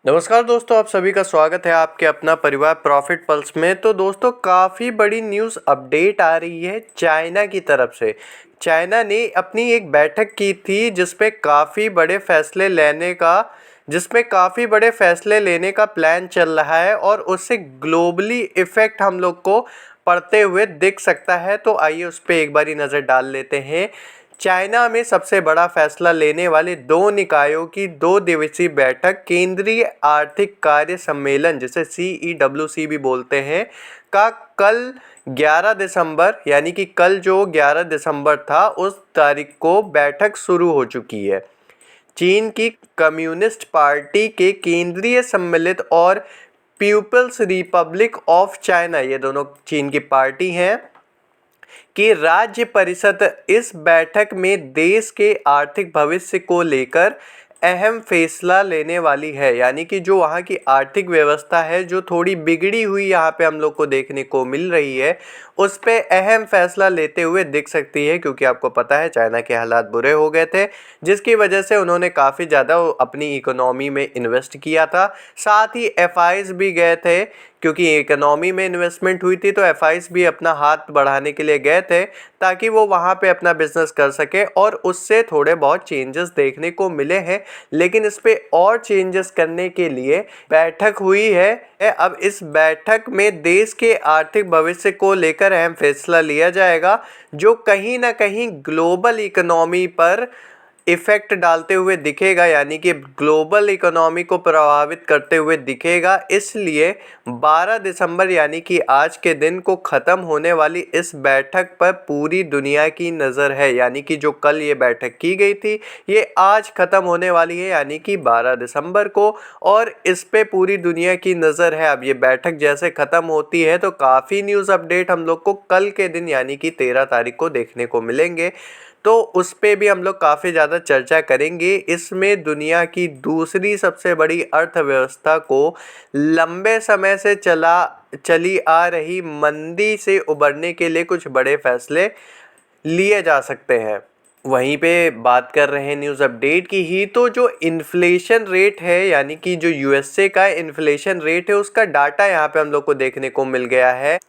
नमस्कार दोस्तों, आप सभी का स्वागत है आपके अपना परिवार प्रॉफिट पल्स में। तो दोस्तों, काफ़ी बड़ी न्यूज़ अपडेट आ रही है चाइना की तरफ से। चाइना ने अपनी एक बैठक की थी जिसमें काफ़ी बड़े फैसले लेने का प्लान चल रहा है और उससे ग्लोबली इफ़ेक्ट हम लोग को पड़ते हुए दिख सकता है। तो आइए उस पर एक बारी नज़र डाल लेते हैं। चाइना में सबसे बड़ा फैसला लेने वाले दो निकायों की 2 दिवसीय बैठक केंद्रीय आर्थिक कार्य सम्मेलन, जिसे CEWC भी बोलते हैं, का कल 11 दिसंबर यानी कि कल जो 11 दिसंबर था उस तारीख को बैठक शुरू हो चुकी है। चीन की कम्युनिस्ट पार्टी के केंद्रीय सम्मिलित और पीपल्स रिपब्लिक ऑफ चाइना, ये दोनों चीन की पार्टी हैं, कि राज्य परिषद इस बैठक में देश के आर्थिक भविष्य को लेकर अहम फैसला लेने वाली है। यानी कि जो वहाँ की आर्थिक व्यवस्था है, जो थोड़ी बिगड़ी हुई यहाँ पे हम लोग को देखने को मिल रही है, उस पे अहम फैसला लेते हुए दिख सकती है। क्योंकि आपको पता है चाइना के हालात बुरे हो गए थे, जिसकी वजह से उन्होंने काफ़ी ज़्यादा अपनी इकोनॉमी में इन्वेस्ट किया था। साथ ही एफआईज भी गए थे, क्योंकि इकोनॉमी में इन्वेस्टमेंट हुई थी तो एफआईज भी अपना हाथ बढ़ाने के लिए गए थे ताकि वो वहाँ पे अपना बिजनेस कर सके, और उससे थोड़े बहुत चेंजेस देखने को मिले हैं। लेकिन इस पे और चेंजेस करने के लिए बैठक हुई है। अब इस बैठक में देश के आर्थिक भविष्य को लेकर अहम फैसला लिया जाएगा, जो कहीं ना कहीं ग्लोबल इकोनॉमी पर इफेक्ट डालते हुए दिखेगा, यानी कि ग्लोबल इकोनॉमी को प्रभावित करते हुए दिखेगा। इसलिए 12 दिसंबर यानी कि आज के दिन को ख़त्म होने वाली इस बैठक पर पूरी दुनिया की नज़र है। यानी कि जो कल ये बैठक की गई थी, ये आज ख़त्म होने वाली है, यानी कि 12 दिसंबर को, और इस पे पूरी दुनिया की नज़र है। अब ये बैठक जैसे ख़त्म होती है तो काफ़ी न्यूज़ अपडेट हम लोग को कल के दिन यानी कि 13 तारीख को देखने को मिलेंगे। तो उस पे भी हम लोग काफ़ी ज़्यादा चर्चा करेंगे। इसमें दुनिया की दूसरी सबसे बड़ी अर्थव्यवस्था को लंबे समय से चली आ रही मंदी से उबरने के लिए कुछ बड़े फैसले लिए जा सकते हैं। वहीं पे बात कर रहे हैं न्यूज़ अपडेट की ही, तो जो इन्फ्लेशन रेट है, यानी कि जो यूएसए का इन्फ्लेशन रेट है, उसका डाटा यहाँ पे हम लोग को देखने को मिल गया है।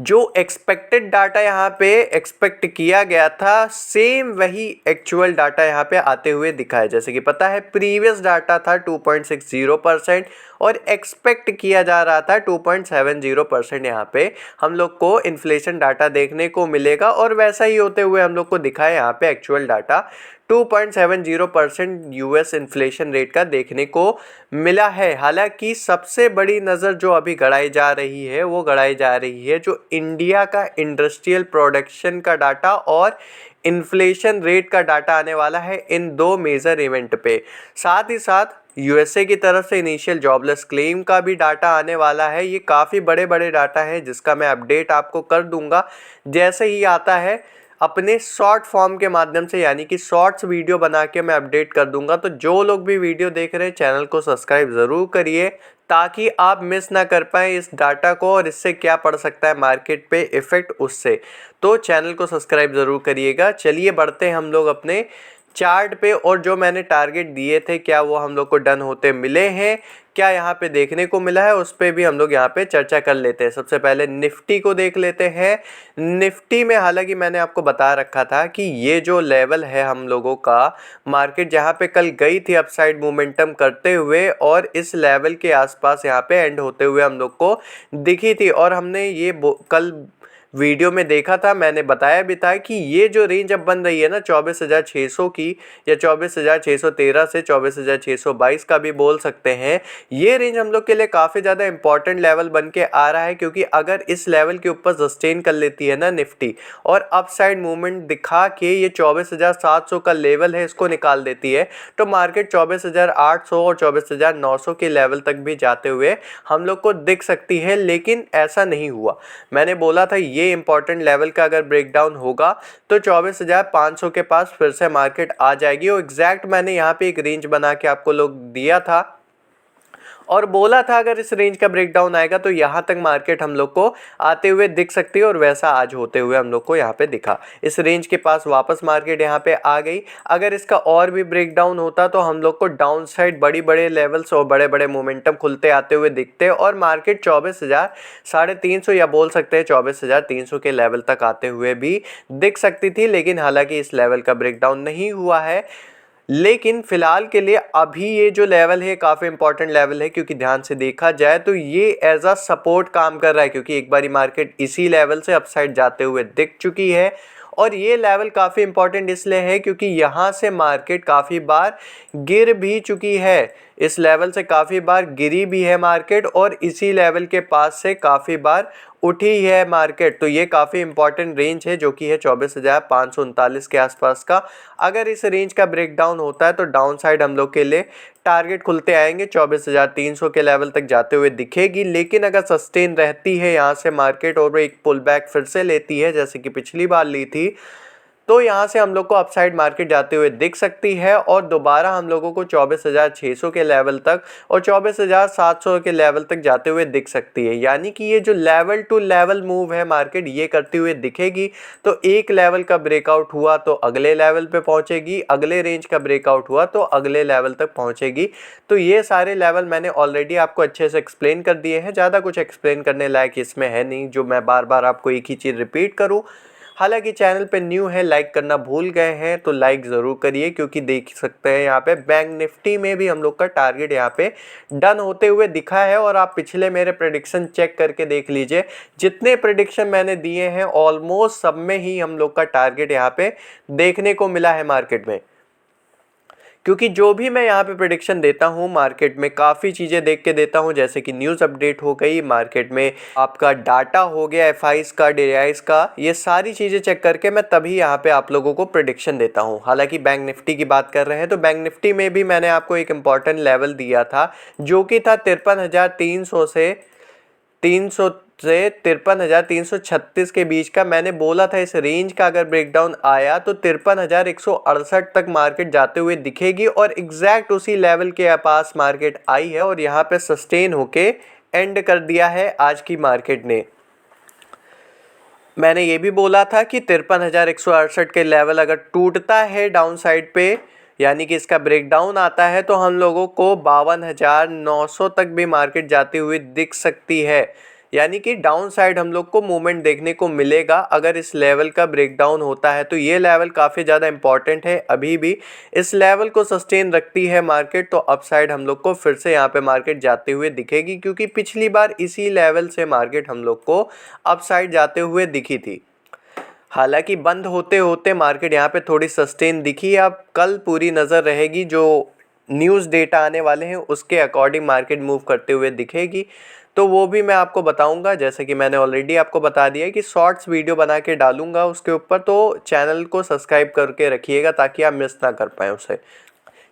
जो एक्सपेक्टेड डाटा यहाँ पे एक्सपेक्ट किया गया था, सेम वही एक्चुअल डाटा यहाँ पे आते हुए दिखा है। जैसे कि पता है प्रीवियस डाटा था 2.60% और एक्सपेक्ट किया जा रहा था 2.70%। यहाँ पे हम लोग को इन्फ्लेशन डाटा देखने को मिलेगा, और वैसा ही होते हुए हम लोग को दिखा है यहाँ पे actual data 2.70% US inflation rate का देखने को मिला है। हालांकि सबसे बड़ी नज़र जो अभी गड़ाई जा रही है, वो गड़ाई जा रही है जो इंडिया का इंडस्ट्रियल प्रोडक्शन का डाटा और इन्फ्लेशन रेट का डाटा आने वाला है इन दो मेजर इवेंट पे। साथ ही साथ यूएसए की तरफ से इनिशियल जॉबलेस क्लेम का भी डाटा आने वाला है। ये काफ़ी बड़े बड़े डाटा है, जिसका मैं अपडेट आपको कर दूंगा जैसे ही आता है, अपने शॉर्ट फॉर्म के माध्यम से, यानी कि शॉर्ट्स वीडियो बना के मैं अपडेट कर दूंगा। तो जो लोग भी वीडियो देख रहे हैं, चैनल को सब्सक्राइब ज़रूर करिए ताकि आप मिस ना कर पाएँ इस डाटा को, और इससे क्या पड़ सकता है मार्केट पे इफ़ेक्ट उससे। तो चैनल को सब्सक्राइब ज़रूर करिएगा। चलिए बढ़ते हैं हम लोग अपने चार्ट पे, और जो मैंने टारगेट दिए थे क्या वो हम लोग को डन होते मिले हैं, क्या यहाँ पे देखने को मिला है, उस पे भी हम लोग यहाँ पे चर्चा कर लेते हैं। सबसे पहले निफ्टी को देख लेते हैं। निफ्टी में हालांकि मैंने आपको बता रखा था कि ये जो लेवल है हम लोगों का, मार्केट जहाँ पे कल गई थी अपसाइड मोमेंटम करते हुए, और इस लेवल के आसपास यहाँ पे एंड होते हुए हम लोग को दिखी थी। और हमने ये कल वीडियो में देखा था, मैंने बताया भी था कि ये जो रेंज अब बन रही है ना 24,600 की, या 24,613 से 24,622 का भी बोल सकते हैं, ये रेंज हम लोग के लिए काफ़ी ज़्यादा इंपॉर्टेंट लेवल बन के आ रहा है। क्योंकि अगर इस लेवल के ऊपर सस्टेन कर लेती है ना निफ्टी, और अपसाइड मूवमेंट दिखा के ये 24,700 का लेवल है इसको निकाल देती है, तो मार्केट 24,800 और 24,900 के लेवल तक भी जाते हुए हम लोग को दिख सकती है। लेकिन ऐसा नहीं हुआ। मैंने बोला था ये इंपॉर्टेंट लेवल का अगर ब्रेकडाउन होगा तो 24,500 के पास फिर से मार्केट आ जाएगी। और एग्जैक्ट मैंने यहाँ पे एक रेंज बना के आपको लोग दिया था, और बोला था अगर इस रेंज का ब्रेकडाउन आएगा तो यहाँ तक मार्केट हम लोग को आते हुए दिख सकती है और वैसा आज होते हुए हम लोग को यहाँ पे दिखा। इस रेंज के पास वापस मार्केट यहाँ पे आ गई। अगर इसका और भी ब्रेकडाउन होता तो हम लोग को डाउन साइड बड़ी बड़े लेवल्स और बड़े बड़े मोमेंटम खुलते आते हुए दिखते और मार्केट 24,350 या बोल सकते हैं 24,300 के लेवल तक आते हुए भी दिख सकती थी। लेकिन हालांकि इस लेवल का ब्रेकडाउन नहीं हुआ है। लेकिन फिलहाल के लिए अभी ये जो लेवल है काफ़ी इंपॉर्टेंट लेवल है, क्योंकि ध्यान से देखा जाए तो ये एज अ सपोर्ट काम कर रहा है, क्योंकि एक बारी मार्केट इसी लेवल से अपसाइड जाते हुए दिख चुकी है। और ये लेवल काफ़ी इंपॉर्टेंट इसलिए है क्योंकि यहाँ से मार्केट काफ़ी बार गिर भी चुकी है। इस लेवल से काफ़ी बार गिरी भी है मार्केट और इसी लेवल के पास से काफ़ी बार उठी है मार्केट। तो ये काफ़ी इंपॉर्टेंट रेंज है जो कि है 24,539 के आसपास का। अगर इस रेंज का ब्रेकडाउन होता है तो डाउन साइड हम लोग के लिए टारगेट खुलते आएंगे 24,300 के लेवल तक जाते हुए दिखेगी। लेकिन अगर सस्टेन रहती है यहाँ से मार्केट और वो एक पुल बैक फिर से लेती है जैसे कि पिछली बार ली थी, तो यहाँ से हम लोग को अपसाइड मार्केट जाते हुए दिख सकती है और दोबारा हम लोगों को 24,600 के लेवल तक और 24,700 के लेवल तक जाते हुए दिख सकती है। यानी कि ये जो लेवल टू लेवल मूव है मार्केट ये करती हुए दिखेगी। तो एक लेवल का ब्रेकआउट हुआ तो अगले लेवल पे पहुंचेगी, अगले रेंज का ब्रेकआउट हुआ तो अगले लेवल तक पहुंचेगी। तो ये सारे लेवल मैंने ऑलरेडी आपको अच्छे से एक्सप्लेन कर दिए हैं, ज़्यादा कुछ एक्सप्लेन करने लायक इसमें है नहीं जो मैं बार बार आपको एक ही चीज़ रिपीट करूँ। हालांकि चैनल पे न्यू है, लाइक करना भूल गए हैं तो लाइक ज़रूर करिए, क्योंकि देख सकते हैं यहाँ पे बैंक निफ्टी में भी हम लोग का टारगेट यहाँ पे डन होते हुए दिखा है। और आप पिछले मेरे प्रेडिक्शन चेक करके देख लीजिए, जितने प्रेडिक्शन मैंने दिए हैं ऑलमोस्ट सब में ही हम लोग का टारगेट यहाँ पे देखने को मिला है मार्केट में। क्योंकि जो भी मैं यहाँ पे प्रेडिक्शन देता हूँ मार्केट में काफ़ी चीज़ें देख के देता हूँ, जैसे कि न्यूज़ अपडेट हो गई, मार्केट में आपका डाटा हो गया, एफआईज का, डीआईज का, ये सारी चीज़ें चेक करके मैं तभी यहाँ पे आप लोगों को प्रेडिक्शन देता हूँ। हालांकि बैंक निफ्टी की बात कर रहे हैं तो बैंक निफ्टी में भी मैंने आपको एक इम्पॉर्टेंट लेवल दिया था जो कि था 53,300 से 53,336 के बीच का। मैंने बोला था इस रेंज का अगर ब्रेकडाउन आया तो 53,168 तक मार्केट जाते हुए दिखेगी और एग्जैक्ट उसी लेवल के पास मार्केट आई है और यहाँ पे सस्टेन होके एंड कर दिया है आज की मार्केट ने। मैंने ये भी बोला था कि 53,168 के लेवल अगर टूटता है डाउन साइड पे, यानी कि इसका ब्रेकडाउन आता है, तो हम लोगों को 52,900 तक भी मार्केट जाती हुई दिख सकती है। यानी कि डाउन साइड हम लोग को मूवमेंट देखने को मिलेगा अगर इस लेवल का ब्रेकडाउन होता है। तो ये लेवल काफ़ी ज़्यादा इंपॉर्टेंट है। अभी भी इस लेवल को सस्टेन रखती है मार्केट तो अपसाइड हम लोग को फिर से यहाँ पे मार्केट जाते हुए दिखेगी, क्योंकि पिछली बार इसी लेवल से मार्केट हम लोग को अपसाइड जाते हुए दिखी थी। हालांकि बंद होते होते मार्केट यहाँ पे थोड़ी सस्टेन दिखी। अब कल पूरी नज़र रहेगी, जो न्यूज़ डेटा आने वाले हैं उसके अकॉर्डिंग मार्केट मूव करते हुए दिखेगी, तो वो भी मैं आपको बताऊंगा। जैसे कि मैंने ऑलरेडी आपको बता दिया है कि शॉर्ट्स वीडियो बना के डालूंगा उसके ऊपर, तो चैनल को सब्सक्राइब करके रखिएगा ताकि आप मिस ना कर पाएँ उसे।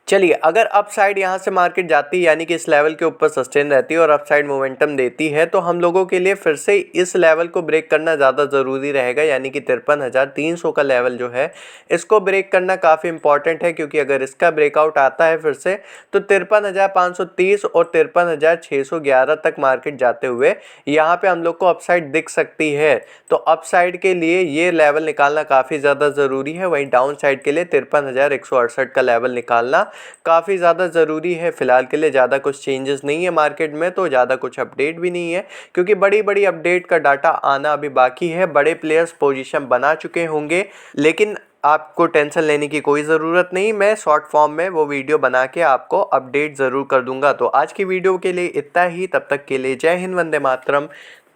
चलिए, अगर अपसाइड यहाँ से मार्केट जाती है यानी कि इस लेवल के ऊपर सस्टेन रहती है और अपसाइड मोमेंटम देती है, तो हम लोगों के लिए फिर से इस लेवल को ब्रेक करना ज़्यादा ज़रूरी रहेगा। यानी कि 53,300 का लेवल जो है इसको ब्रेक करना काफ़ी इंपॉर्टेंट है, क्योंकि अगर इसका ब्रेकआउट आता है फिर से तो 53,530 और 53,611 तक मार्केट जाते हुए यहाँ पर हम लोग को अपसाइड दिख सकती है। तो अपसाइड के लिए ये लेवल निकालना काफ़ी ज़्यादा ज़रूरी है। वहीं डाउन साइड के लिए 53,168 का लेवल निकालना काफ़ी ज़्यादा ज़रूरी है। फिलहाल के लिए ज़्यादा कुछ चेंजेस नहीं है मार्केट में, तो ज़्यादा कुछ अपडेट भी नहीं है, क्योंकि बड़ी बड़ी अपडेट का डाटा आना अभी बाकी है। बड़े प्लेयर्स पोजीशन बना चुके होंगे, लेकिन आपको टेंशन लेने की कोई ज़रूरत नहीं। मैं शॉर्ट फॉर्म में वो वीडियो बना के आपको अपडेट ज़रूर कर दूंगा। तो आज की वीडियो के लिए इतना ही। तब तक के लिए जय हिंद, वंदे मातरम,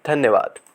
धन्यवाद।